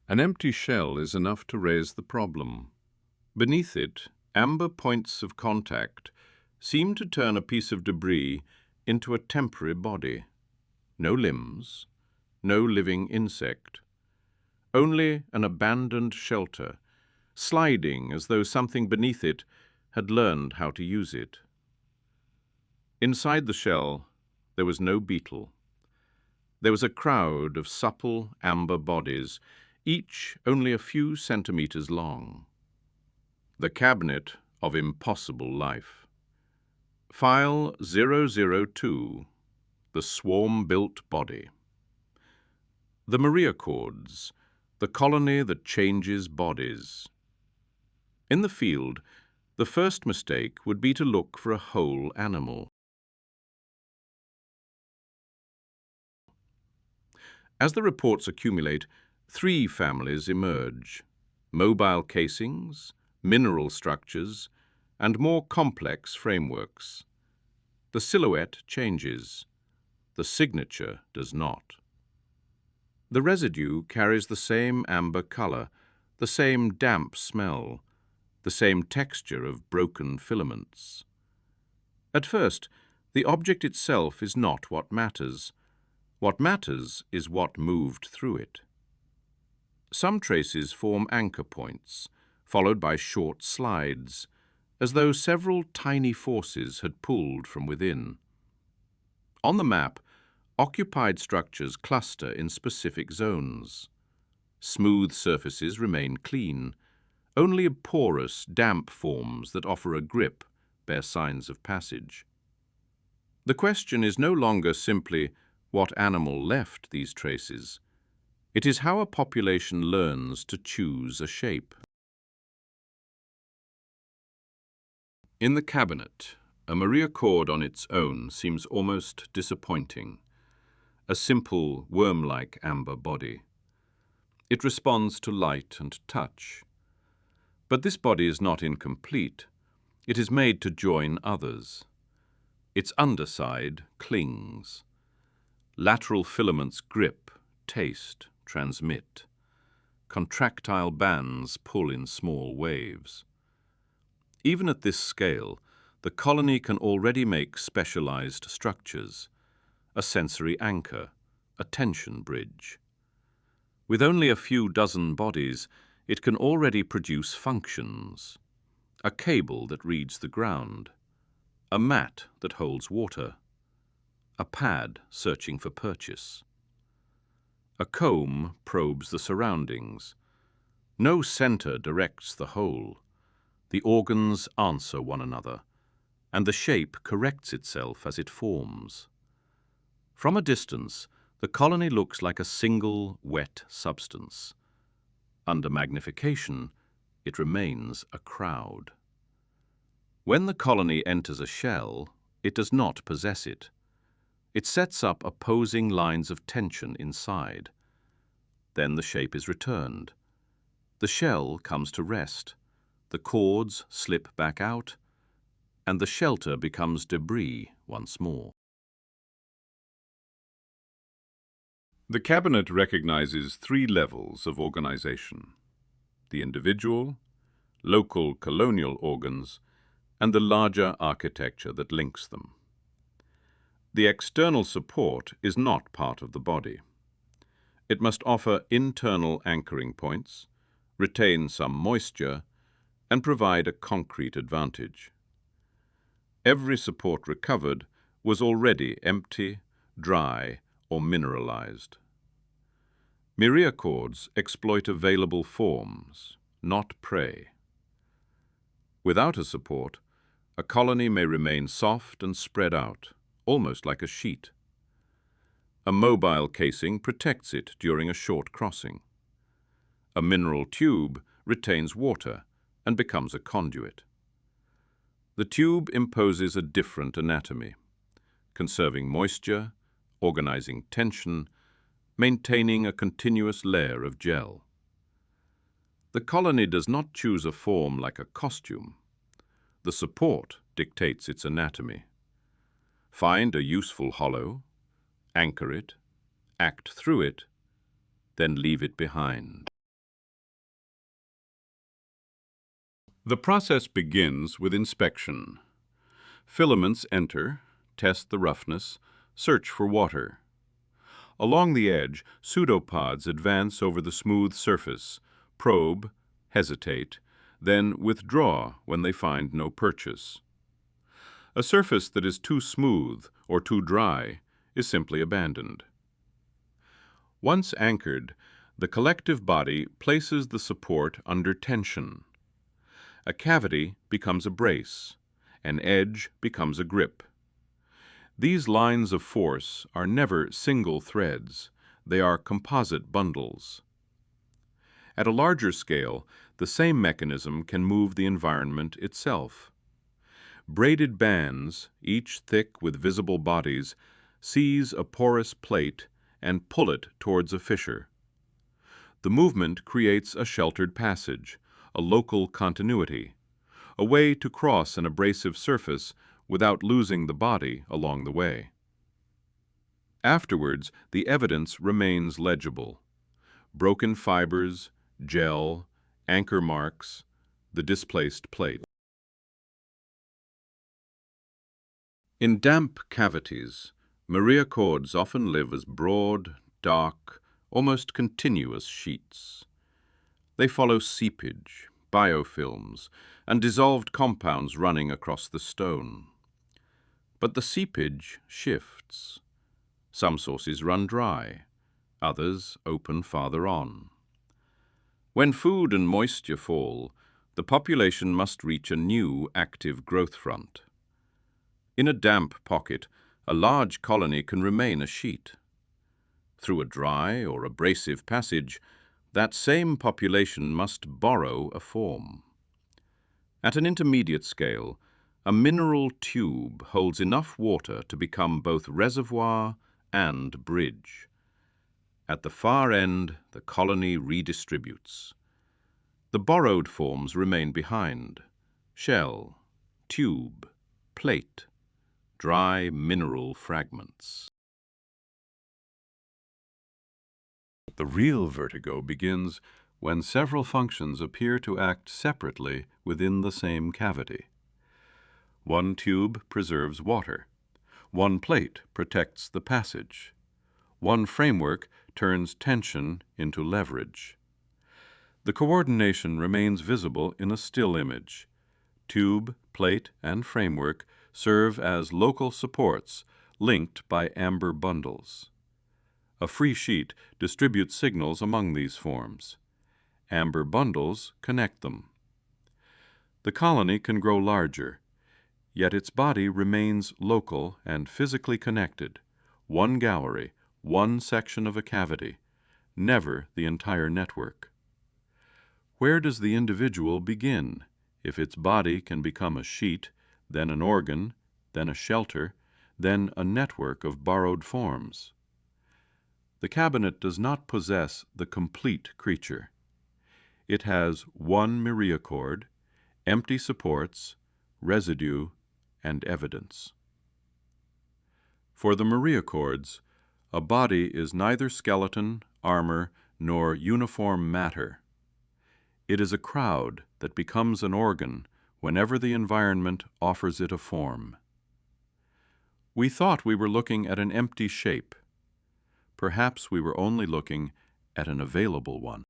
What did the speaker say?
An empty shell is enough to raise the problem. Beneath it, amber points of contact seem to turn a piece of debris into a temporary body. No limbs, no living insect. Only an abandoned shelter, sliding as though something beneath it had learned how to use it. Inside the shell, there was no beetle. There was a crowd of supple amber bodies, each only a few centimeters long. The cabinet of impossible life. File 002, the swarm-built body. The Myriacords, the colony that changes bodies. In the field, the first mistake would be to look for a whole animal. As the reports accumulate, 3 families emerge: mobile casings, mineral structures, and more complex frameworks. The silhouette changes. The signature does not. The residue carries the same amber color, the same damp smell, the same texture of broken filaments. At first, the object itself is not what matters. What matters is what moved through it. Some traces form anchor points, followed by short slides, as though several tiny forces had pulled from within. On the map, occupied structures cluster in specific zones. Smooth surfaces remain clean. Only porous, damp forms that offer a grip bear signs of passage. The question is no longer simply what animal left these traces. It is how a population learns to choose a shape. In the cabinet, a Myriacord on its own seems almost disappointing. A simple, worm-like amber body. It responds to light and touch. But this body is not incomplete. It is made to join others. Its underside clings. Lateral filaments grip, taste, transmit. Contractile bands pull in small waves. Even at this scale, the colony can already make specialized structures. A sensory anchor, a tension bridge. With only a few dozen bodies, it can already produce functions. A cable that reads the ground. A mat that holds water. A pad searching for purchase. A comb probes the surroundings. No center directs the whole. The organs answer one another, and the shape corrects itself as it forms. From a distance, the colony looks like a single, wet substance. Under magnification, it remains a crowd. When the colony enters a shell, it does not possess it. It sets up opposing lines of tension inside. Then the shape is returned. The shell comes to rest. The cords slip back out, and the shelter becomes debris once more. The cabinet recognizes 3 levels of organization: the individual, local colonial organs, and the larger architecture that links them. The external support is not part of the body. It must offer internal anchoring points, retain some moisture, and provide a concrete advantage. Every support recovered was already empty, dry, or mineralized. Myriacords exploit available forms, not prey. Without a support, a colony may remain soft and spread out, almost like a sheet. A mobile casing protects it during a short crossing. A mineral tube retains water and becomes a conduit. The tube imposes a different anatomy, conserving moisture, organizing tension, maintaining a continuous layer of gel. The colony does not choose a form like a costume. The support dictates its anatomy. Find a useful hollow, anchor it, act through it, then leave it behind. The process begins with inspection. Filaments enter, test the roughness, search for water. Along the edge, pseudopods advance over the smooth surface, probe, hesitate, then withdraw when they find no purchase. A surface that is too smooth or too dry is simply abandoned. Once anchored, the collective body places the support under tension. A cavity becomes a brace, an edge becomes a grip. These lines of force are never single threads, they are composite bundles. At a larger scale, the same mechanism can move the environment itself. Braided bands, each thick with visible bodies, seize a porous plate and pull it towards a fissure. The movement creates a sheltered passage, a local continuity, a way to cross an abrasive surface without losing the body along the way. Afterwards, the evidence remains legible. Broken fibers, gel, anchor marks, the displaced plate. In damp cavities, Myriacords often live as broad, dark, almost continuous sheets. They follow seepage, biofilms, and dissolved compounds running across the stone. But the seepage shifts. Some sources run dry, others open farther on. When food and moisture fall, the population must reach a new active growth front. In a damp pocket, a large colony can remain a sheet. Through a dry or abrasive passage, that same population must borrow a form. At an intermediate scale, a mineral tube holds enough water to become both reservoir and bridge. At the far end, the colony redistributes. The borrowed forms remain behind: shell, tube, plate, dry mineral fragments. The real vertigo begins when several functions appear to act separately within the same cavity. One tube preserves water. One plate protects the passage. One framework turns tension into leverage. The coordination remains visible in a still image. Tube, plate, and framework serve as local supports linked by amber bundles. A free sheet distributes signals among these forms. Amber bundles connect them. The colony can grow larger, yet its body remains local and physically connected. One gallery, one section of a cavity, never the entire network. Where does the individual begin if its body can become a sheet, then an organ, then a shelter, then a network of borrowed forms? The cabinet does not possess the complete creature. It has one myriacord, empty supports, residue, and evidence. For the myriacords, a body is neither skeleton, armor, nor uniform matter. It is a crowd that becomes an organ whenever the environment offers it a form. We thought we were looking at an empty shape. Perhaps we were only looking at an available one.